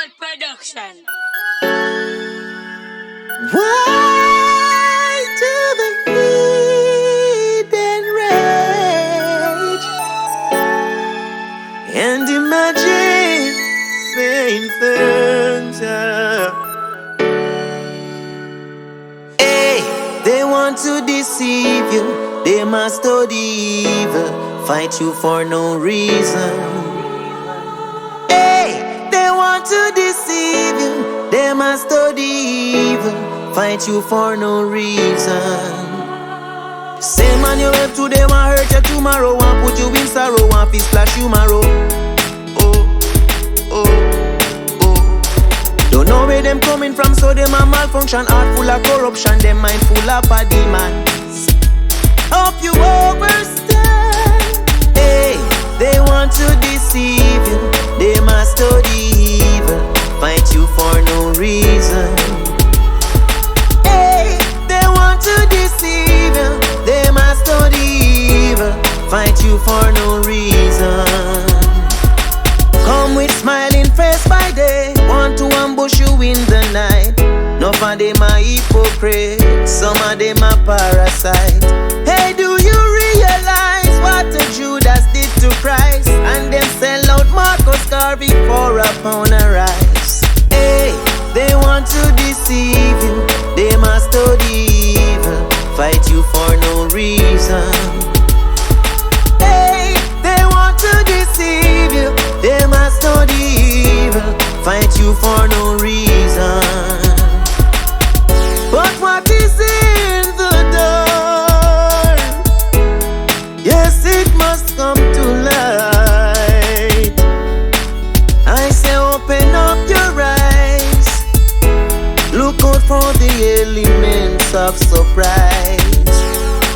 Production. Why do the heathen rage and imagine vain things? Hey, they want to deceive you. They must study evil, fight you for no reason. Hey, they want to deceive you. They must study evil, fight you for no reason. Same man you help today, want hurt you tomorrow, want put you in sorrow, want fi splash you marrow. Oh, oh, oh. Don't know where them coming from, so them a malfunction, heart full of corruption, them mind full of a demons. Hope you overstand. Hey, they want to deceive you. They must study evil, fight you for no reason. Hey, they want to deceive you. They must study evil, fight you for no reason. Come with smiling face by day, want to ambush you in the night. No of them a hypocrite, some of them a parasite. Hey, do you realize what a Judas did to Christ? And them sell out Marcus Garvey for a pound of rice. Hey, they want to deceive you. They must study evil, fight you for no reason. Hey, they want to deceive you. They must study evil, fight you for no reason. But what is in the dark? Yes, it must come to light. I say open up your eyes, look out for the elements of surprise.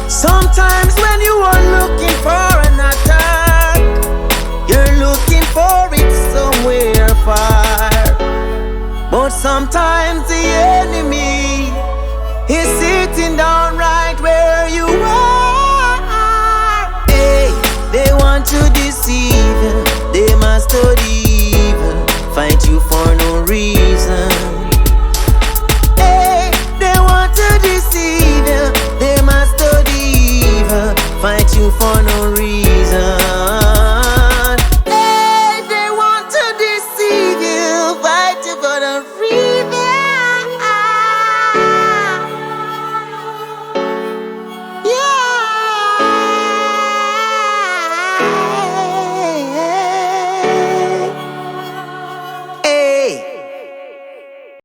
Sometimes when you are looking for an attack, you're looking for it somewhere far. But sometimes the enemy is sitting down right where